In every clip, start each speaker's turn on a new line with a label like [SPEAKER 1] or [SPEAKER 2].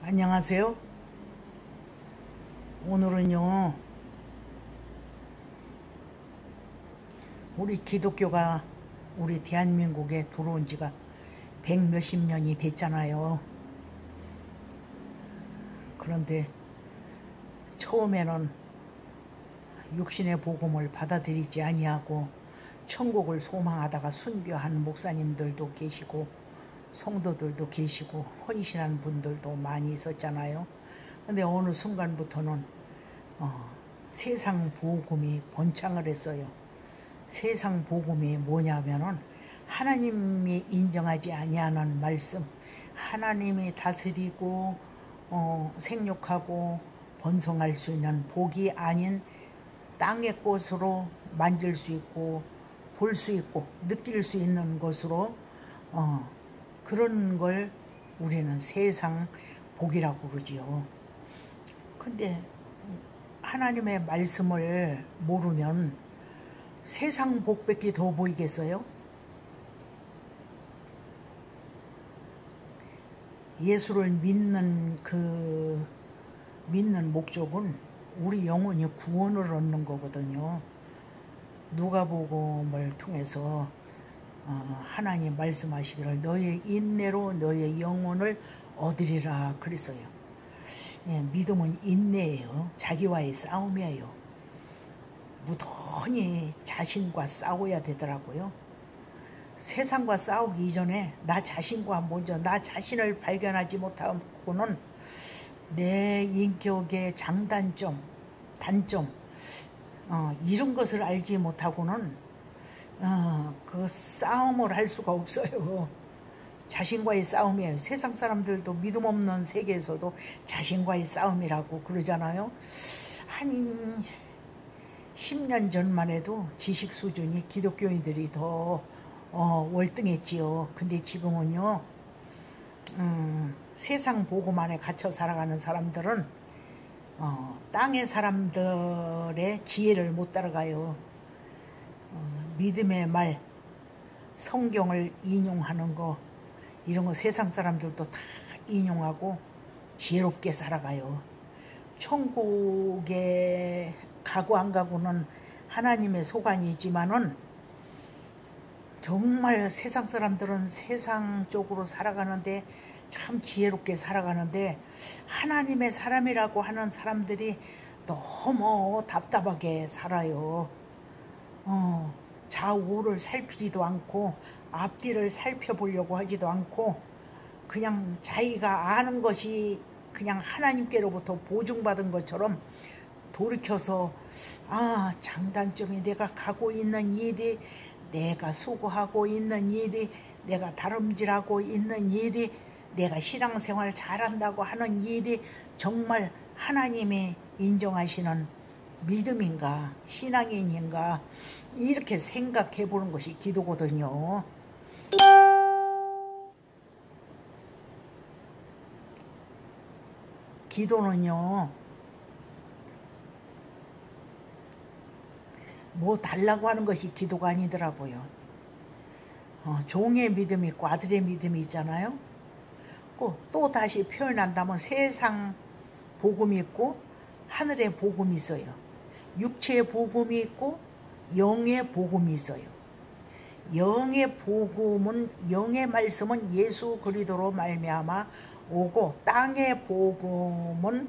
[SPEAKER 1] 안녕하세요. 오늘은요, 우리 기독교가 우리 대한민국에 들어온 지가 백 몇십 년이 됐잖아요. 그런데 처음에는 육신의 복음을 받아들이지 아니하고 천국을 소망하다가 순교한 목사님들도 계시고 성도들도 계시고 헌신한 분들도 많이 있었잖아요. 근데 어느 순간부터는 세상 복음이 번창을 했어요. 세상 복음이 뭐냐면은 하나님이 인정하지 아니하는 말씀, 하나님이 다스리고 생육하고 번성할 수 있는 복이 아닌 땅의 것으로 만질 수 있고 볼 수 있고 느낄 수 있는 것으로 그런 걸 우리는 세상 복이라고 그러지요. 근데 하나님의 말씀을 모르면 세상 복밖에 더 보이겠어요? 예수를 믿는 믿는 목적은 우리 영혼이 구원을 얻는 거거든요. 누가복음을 통해서 하나님 말씀하시기를 너의 인내로 너의 영혼을 얻으리라 그랬어요. 예, 믿음은 인내예요. 자기와의 싸움이에요. 무던히 자신과 싸워야 되더라고요. 세상과 싸우기 이전에 나 자신과 먼저 나 자신을 발견하지 못하고는 내 인격의 장단점, 단점 이런 것을 알지 못하고는 그 싸움을 할 수가 없어요. 자신과의 싸움이에요. 세상 사람들도 믿음 없는 세계에서도 자신과의 싸움이라고 그러잖아요. 한 10년 전만 해도 지식 수준이 기독교인들이 더 월등했지요. 근데 지금은요, 세상 보고만 안에 갇혀 살아가는 사람들은 땅의 사람들의 지혜를 못 따라가요. 믿음의 말, 성경을 인용하는 거 이런 거 세상 사람들도 다 인용하고 지혜롭게 살아가요. 천국에 가고 안 가고는 하나님의 소관이지만은 정말 세상 사람들은 세상적으로 살아가는데 참 지혜롭게 살아가는데 하나님의 사람이라고 하는 사람들이 너무 답답하게 살아요. 좌우를 살피지도 않고 앞뒤를 살펴보려고 하지도 않고 그냥 자기가 아는 것이 그냥 하나님께로부터 보증받은 것처럼 돌이켜서 장단점이 내가 가고 있는 일이 내가 수고하고 있는 일이 내가 다름질하고 있는 일이 내가 신앙생활 잘한다고 하는 일이 정말 하나님이 인정하시는 믿음인가 신앙인인가 이렇게 생각해 보는 것이 기도거든요. 기도는요 뭐 달라고 하는 것이 기도가 아니더라고요. 종의 믿음이 있고 아들의 믿음이 있잖아요. 또 다시 표현한다면 세상 복음이 있고 하늘의 복음이 있어요. 육체의 복음이 있고 영의 복음이 있어요. 영의 복음은 영의 말씀은 예수 그리스도로 말미암아 오고 땅의 복음은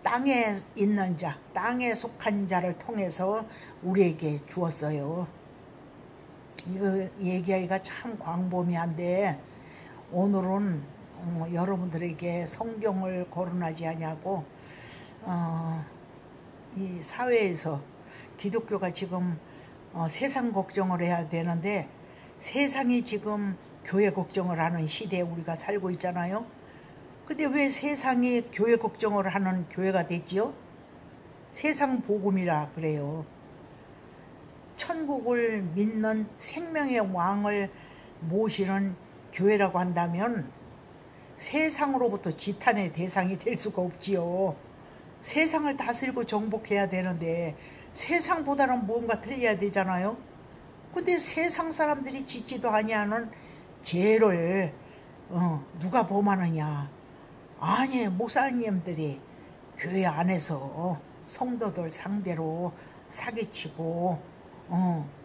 [SPEAKER 1] 땅에 있는 자, 땅에 속한 자를 통해서 우리에게 주었어요. 이거 얘기하기가 참 광범위한데 오늘은 여러분들에게 성경을 거론하지 아니하고 이 사회에서 기독교가 지금 세상 걱정을 해야 되는데 세상이 지금 교회 걱정을 하는 시대에 우리가 살고 있잖아요. 근데 왜 세상이 교회 걱정을 하는 교회가 됐지요? 세상 복음이라 그래요. 천국을 믿는 생명의 왕을 모시는 교회라고 한다면 세상으로부터 지탄의 대상이 될 수가 없지요. 세상을 다스리고 정복해야 되는데 세상보다는 뭔가 틀려야 되잖아요. 근데 세상 사람들이 짓지도 아니하는 죄를 누가 범하느냐. 아니, 목사님들이 교회 안에서 성도들 상대로 사기치고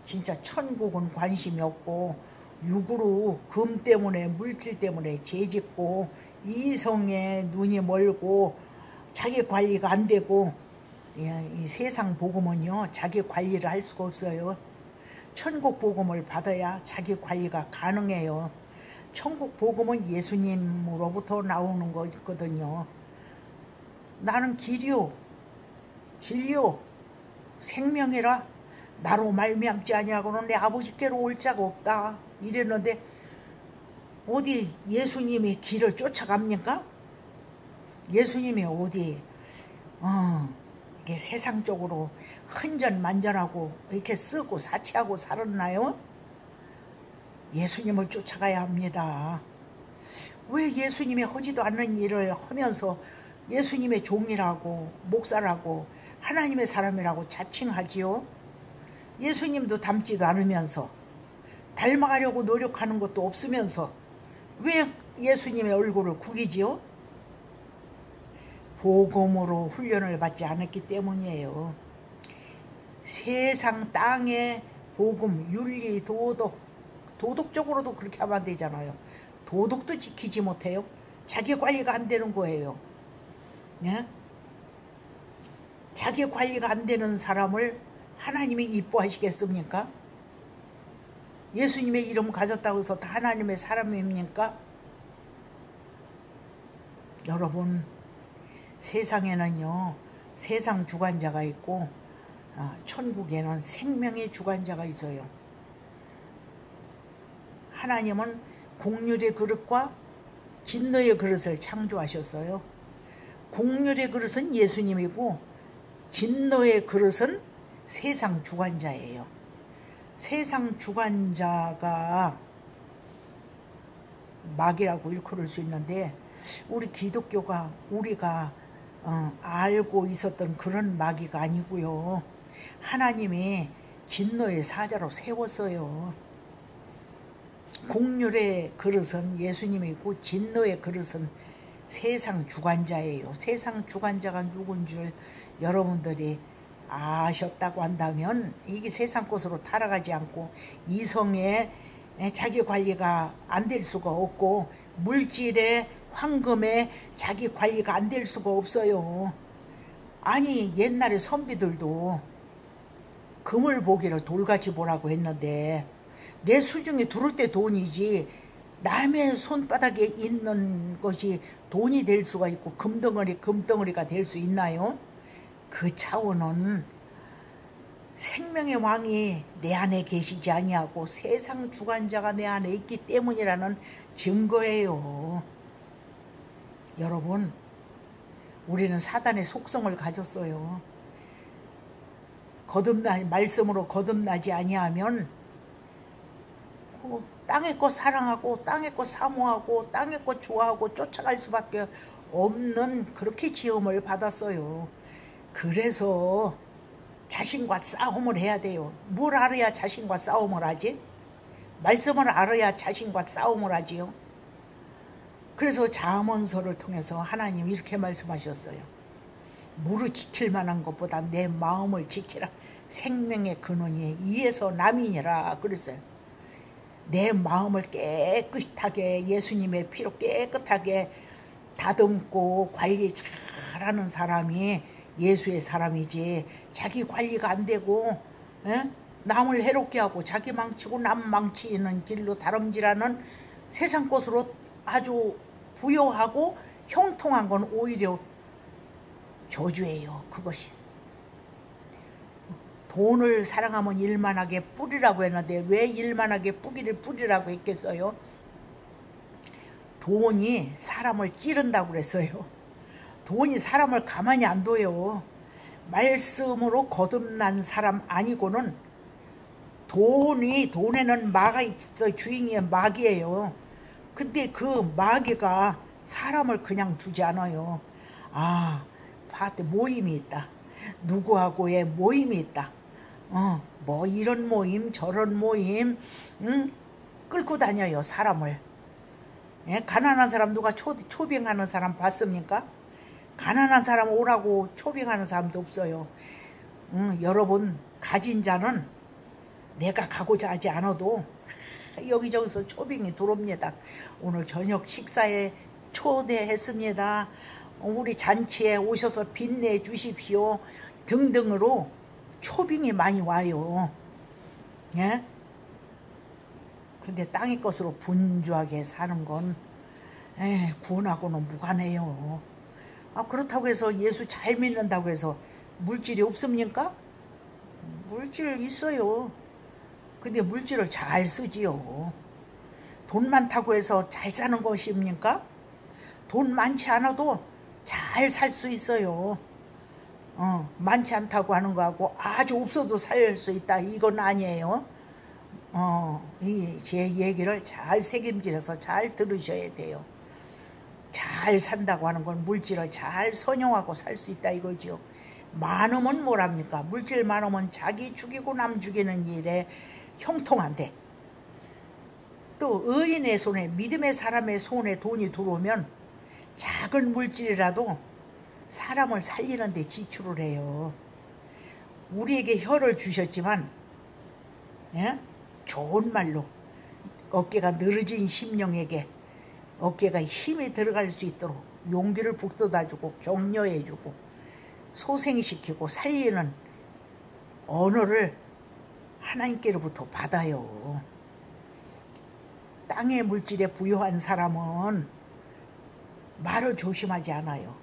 [SPEAKER 1] 진짜 천국은 관심이 없고 육으로 금 때문에 물질 때문에 죄짓고 이성에 눈이 멀고 자기 관리가 안 되고, 이 세상 복음은요 자기 관리를 할 수가 없어요. 천국 복음을 받아야 자기 관리가 가능해요. 천국 복음은 예수님으로부터 나오는 거거든요. 나는 길이요 진리요 생명이라 나로 말미암지 아니하고는 내 아버지께로 올 자가 없다 이랬는데, 어디 예수님이 길을 쫓아갑니까? 예수님이 어디 이게 세상적으로 흔전만전하고 이렇게 쓰고 사치하고 살았나요? 예수님을 쫓아가야 합니다. 왜 예수님이 하지도 않는 일을 하면서 예수님의 종이라고 목사라고 하나님의 사람이라고 자칭하지요? 예수님도 닮지도 않으면서 닮아가려고 노력하는 것도 없으면서 왜 예수님의 얼굴을 구기지요? 복음으로 훈련을 받지 않았기 때문이에요. 세상 땅의 복음, 윤리, 도덕적으로도 그렇게 하면 안 되잖아요. 도덕도 지키지 못해요. 자기 관리가 안 되는 거예요. 네? 자기 관리가 안 되는 사람을 하나님이 이뻐하시겠습니까? 예수님의 이름 가졌다고 해서 다 하나님의 사람입니까? 여러분, 세상에는요 세상 주관자가 있고 천국에는 생명의 주관자가 있어요. 하나님은 국률의 그릇과 진노의 그릇을 창조하셨어요. 국률의 그릇은 예수님이고 진노의 그릇은 세상 주관자예요. 세상 주관자가 마귀라고 일컬을 수 있는데, 우리 기독교가 우리가 알고 있었던 그런 마귀가 아니고요. 하나님이 진노의 사자로 세웠어요. 국률의 그릇은 예수님이고 진노의 그릇은 세상 주관자예요. 세상 주관자가 누군 줄 여러분들이 아셨다고 한다면 이게 세상 것으로 타락하지 않고 이성에 자기 관리가 안 될 수가 없고 물질에 황금에 자기 관리가 안 될 수가 없어요. 아니, 옛날에 선비들도 금을 보기를 돌같이 보라고 했는데 내 수중에 두를 때 돈이지 남의 손바닥에 있는 것이 돈이 될 수가 있고 금덩어리가 될 수 있나요? 그 차원은 생명의 왕이 내 안에 계시지 아니하고 세상 주관자가 내 안에 있기 때문이라는 증거예요. 여러분, 우리는 사단의 속성을 가졌어요. 말씀으로 거듭나지 아니하면 땅의 것 사랑하고 땅의 것 사모하고 땅의 것 좋아하고 쫓아갈 수밖에 없는 그렇게 지음을 받았어요. 그래서 자신과 싸움을 해야 돼요. 뭘 알아야 자신과 싸움을 하지? 말씀을 알아야 자신과 싸움을 하지요. 그래서 잠언서를 통해서 하나님 이렇게 말씀하셨어요. 무릇 지킬 만한 것보다 내 마음을 지키라. 생명의 근원이 이에서 남이니라 그랬어요. 내 마음을 깨끗하게 예수님의 피로 깨끗하게 다듬고 관리 잘하는 사람이 예수의 사람이지, 자기 관리가 안 되고 남을 해롭게 하고 자기 망치고 남 망치는 길로 다름질하는 세상 것으로 아주 부요하고 형통한 건 오히려 저주예요. 그것이 돈을 사랑하면 일만하게 뿌리라고 했는데 왜 일만하게 뿌리라고 했겠어요? 돈이 사람을 찌른다고 그랬어요. 돈이 사람을 가만히 안 둬요. 말씀으로 거듭난 사람 아니고는 돈에는 마가 있어. 주인이 마귀예요. 근데 그 마귀가 사람을 그냥 두지 않아요. 파트 모임이 있다. 누구하고의 모임이 있다. 뭐 이런 모임 저런 모임 끌고 다녀요. 사람을. 예? 가난한 사람 누가 초빙하는 사람 봤습니까? 가난한 사람 오라고 초빙하는 사람도 없어요. 여러분, 가진 자는 내가 가고자 하지 않아도 여기저기서 초빙이 들어옵니다. 오늘 저녁 식사에 초대했습니다. 우리 잔치에 오셔서 빛내 주십시오. 등등으로 초빙이 많이 와요. 예? 근데 땅의 것으로 분주하게 사는 건 구원하고는 무관해요. 그렇다고 해서 예수 잘 믿는다고 해서 물질이 없습니까? 물질 있어요. 근데 물질을 잘 쓰지요. 돈 많다고 해서 잘 사는 것입니까? 돈 많지 않아도 잘 살 수 있어요. 많지 않다고 하는 거하고 아주 없어도 살 수 있다, 이건 아니에요. 제 얘기를 잘 새김질해서 잘 들으셔야 돼요. 잘 산다고 하는 건 물질을 잘 선용하고 살 수 있다 이거죠. 많으면 뭐랍니까? 물질 많으면 자기 죽이고 남 죽이는 일에 형통한데, 또 의인의 손에, 믿음의 사람의 손에 돈이 들어오면 작은 물질이라도 사람을 살리는 데 지출을 해요. 우리에게 혀를 주셨지만 좋은 말로 어깨가 늘어진 심령에게 어깨가 힘이 들어갈 수 있도록 용기를 북돋아주고 격려해주고 소생시키고 살리는 언어를 하나님께로부터 받아요. 땅의 물질에 부유한 사람은 말을 조심하지 않아요.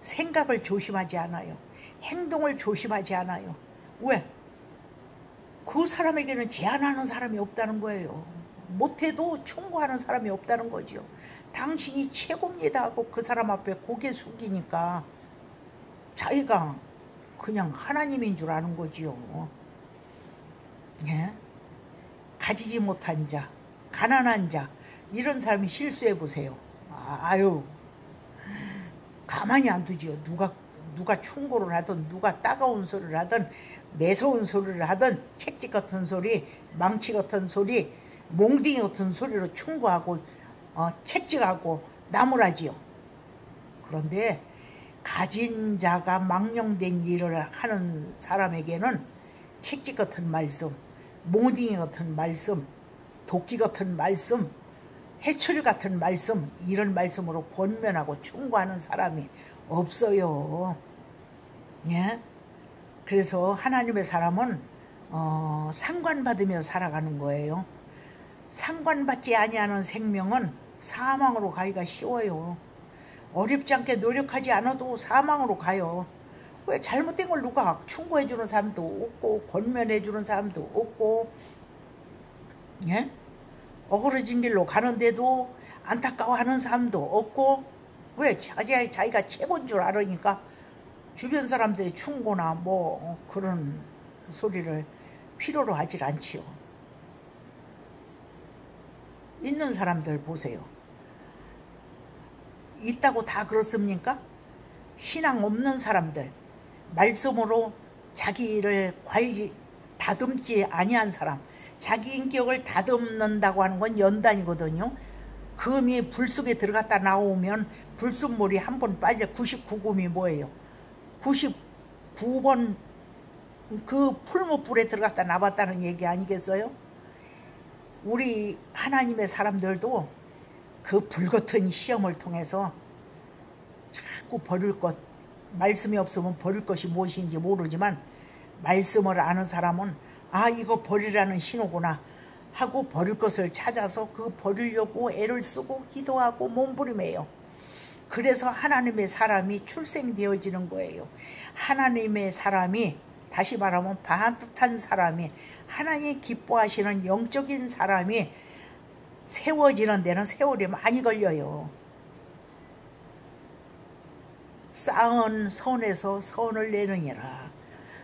[SPEAKER 1] 생각을 조심하지 않아요. 행동을 조심하지 않아요. 왜? 그 사람에게는 제한하는 사람이 없다는 거예요. 못해도 충고하는 사람이 없다는 거죠. 당신이 최고입니다 하고 그 사람 앞에 고개 숙이니까 자기가 그냥 하나님인 줄 아는 거지요. 예? 가지지 못한 자, 가난한 자, 이런 사람이 실수해 보세요. 아유, 가만히 안 두지요. 누가 충고를 하든 누가 따가운 소리를 하든 매서운 소리를 하든 책찍 같은 소리, 망치 같은 소리, 몽둥이 같은 소리로 충고하고 책찍하고 나무라지요. 그런데 가진 자가 망령된 일을 하는 사람에게는 책찍 같은 말씀, 몽둥이 같은 말씀, 도끼 같은 말씀, 해초리 같은 말씀, 이런 말씀으로 권면하고 충고하는 사람이 없어요. 예? 그래서 하나님의 사람은 상관받으며 살아가는 거예요. 상관받지 아니하는 생명은 사망으로 가기가 쉬워요. 어렵지 않게 노력하지 않아도 사망으로 가요. 왜? 잘못된 걸 누가 충고해 주는 사람도 없고 권면해 주는 사람도 없고, 예? 어그러진 길로 가는데도 안타까워하는 사람도 없고, 왜? 자기가 최고인 줄 알으니까 주변 사람들의 충고나 뭐 그런 소리를 필요로 하질 않지요. 있는 사람들 보세요. 있다고 다 그렇습니까? 신앙 없는 사람들, 말씀으로 자기를 다듬지 아니한 사람, 자기 인격을 다듬는다고 하는 건 연단이거든요. 금이 불 속에 들어갔다 나오면 불순물이 한 번 빠져 99금이 뭐예요? 99번 그 풀무불에 들어갔다 나왔다는 얘기 아니겠어요? 우리 하나님의 사람들도 그 불같은 시험을 통해서 자꾸 버릴 것, 말씀이 없으면 버릴 것이 무엇인지 모르지만 말씀을 아는 사람은 이거 버리라는 신호구나 하고 버릴 것을 찾아서 그 버리려고 애를 쓰고 기도하고 몸부림해요. 그래서 하나님의 사람이 출생되어지는 거예요. 하나님의 사람이, 다시 말하면 반듯한 사람이, 하나님 기뻐하시는 영적인 사람이 세워지는 데는 세월이 많이 걸려요. 쌓은 선에서 선을 내느니라.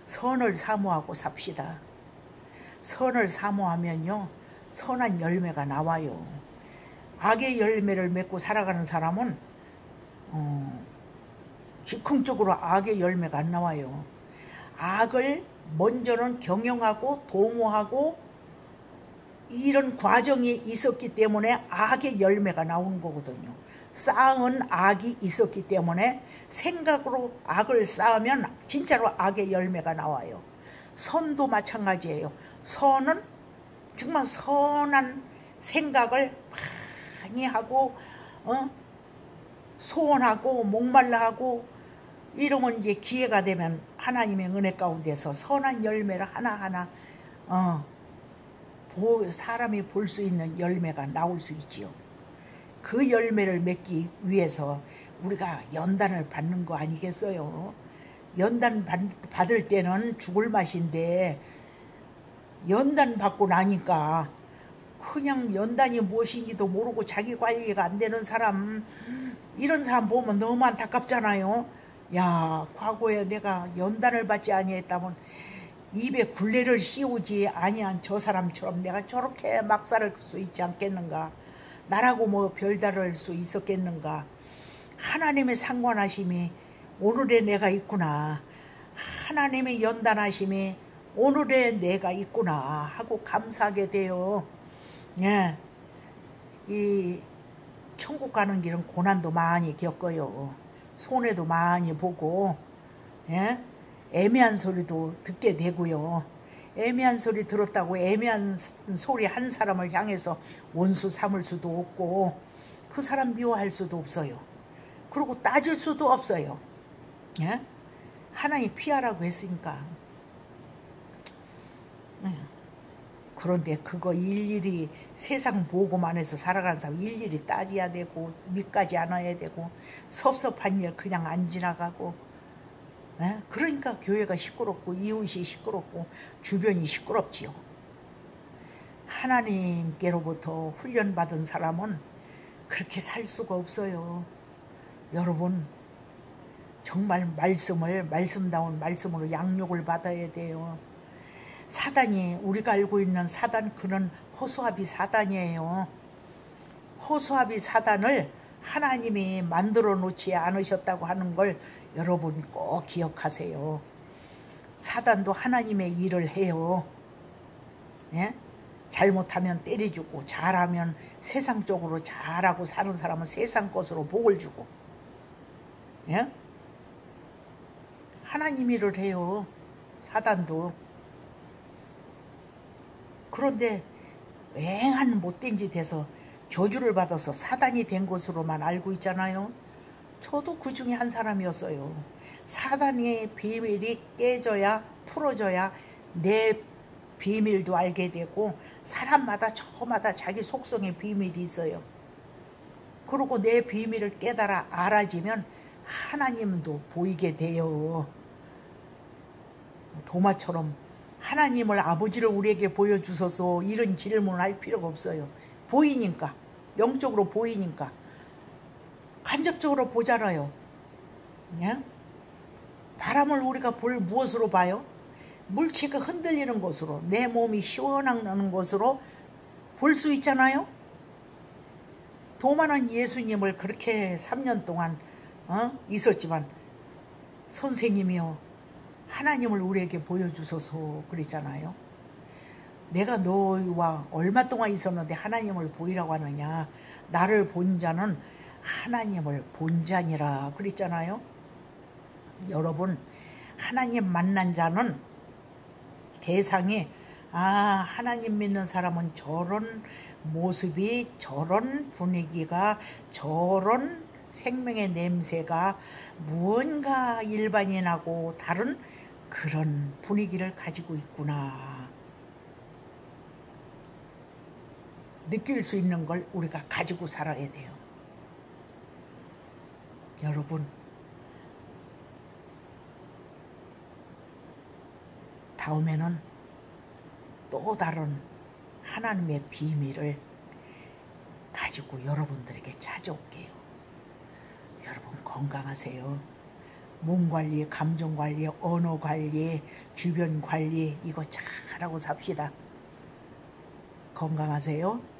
[SPEAKER 1] 선을 사모하고 삽시다. 선을 사모하면요, 선한 열매가 나와요. 악의 열매를 맺고 살아가는 사람은 즉흥적으로 악의 열매가 안 나와요. 악을 먼저는 경영하고 도모하고 이런 과정이 있었기 때문에 악의 열매가 나오는 거거든요. 쌓은 악이 있었기 때문에 생각으로 악을 쌓으면 진짜로 악의 열매가 나와요. 선도 마찬가지예요. 선은 정말 선한 생각을 많이 하고 소원하고 목말라하고 이러면 이제 기회가 되면 하나님의 은혜 가운데서 선한 열매를 하나하나 사람이 볼 수 있는 열매가 나올 수 있지요. 그 열매를 맺기 위해서 우리가 연단을 받는 거 아니겠어요? 연단 받을 때는 죽을 맛인데 연단 받고 나니까 그냥 연단이 무엇인지도 모르고 자기 관리가 안 되는 사람, 이런 사람 보면 너무 안타깝잖아요. 야, 과거에 내가 연단을 받지 아니했다면 입에 굴레를 씌우지 아니한 저 사람처럼 내가 저렇게 막 살 수 있지 않겠는가? 나라고 뭐 별다를 수 있었겠는가? 하나님의 상관하심이 오늘의 내가 있구나. 하나님의 연단하심이 오늘의 내가 있구나 하고 감사하게 돼요. 예, 이 천국 가는 길은 고난도 많이 겪어요. 손해도 많이 보고, 예? 애매한 소리도 듣게 되고요. 애매한 소리 들었다고 애매한 소리 한 사람을 향해서 원수 삼을 수도 없고 그 사람 미워할 수도 없어요. 그리고 따질 수도 없어요. 예? 하나님 피하라고 했으니까. 그런데 그거 일일이 세상 보고만 해서 살아가는 사람 일일이 따져야 되고 밑까지 안아야 되고 섭섭한 일 그냥 안 지나가고, 에? 그러니까 교회가 시끄럽고 이웃이 시끄럽고 주변이 시끄럽지요. 하나님께로부터 훈련받은 사람은 그렇게 살 수가 없어요. 여러분 정말 말씀다운 말씀으로 양육을 받아야 돼요. 사단이, 우리가 알고 있는 사단, 그는 호수아비 사단이에요. 호수아비 사단을 하나님이 만들어 놓지 않으셨다고 하는 걸 여러분 꼭 기억하세요. 사단도 하나님의 일을 해요. 예? 잘못하면 때려주고 잘하면 세상적으로 잘하고 사는 사람은 세상 것으로 복을 주고, 예? 하나님 일을 해요. 사단도. 그런데 맹한 못된 짓 해서 저주를 받아서 사단이 된 것으로만 알고 있잖아요. 저도 그 중에 한 사람이었어요. 사단의 비밀이 깨져야, 풀어져야 내 비밀도 알게 되고, 사람마다 저마다 자기 속성의 비밀이 있어요. 그리고 내 비밀을 깨달아 알아지면 하나님도 보이게 돼요. 도마처럼 하나님을, 아버지를 우리에게 보여주소서 이런 질문을 할 필요가 없어요. 보이니까, 영적으로 보이니까. 간접적으로 보잖아요. 예? 바람을 우리가 무엇으로 봐요? 물체가 흔들리는 것으로, 내 몸이 시원하는 것으로 볼 수 있잖아요. 도만한 예수님을 그렇게 3년 동안 있었지만 선생님이요, 하나님을 우리에게 보여주소서 그랬잖아요. 내가 너와 얼마 동안 있었는데 하나님을 보이라고 하느냐. 나를 본 자는 하나님을 본 자니라 그랬잖아요. 여러분, 하나님 만난 자는 대상이, 하나님 믿는 사람은 저런 모습이, 저런 분위기가, 저런 생명의 냄새가 무언가 일반인하고 다른 그런 분위기를 가지고 있구나. 느낄 수 있는 걸 우리가 가지고 살아야 돼요. 여러분, 다음에는 또 다른 하나님의 비밀을 가지고 여러분들에게 찾아올게요. 여러분 건강하세요. 몸 관리, 감정 관리, 언어 관리, 주변 관리, 이거 잘하고 삽시다. 건강하세요.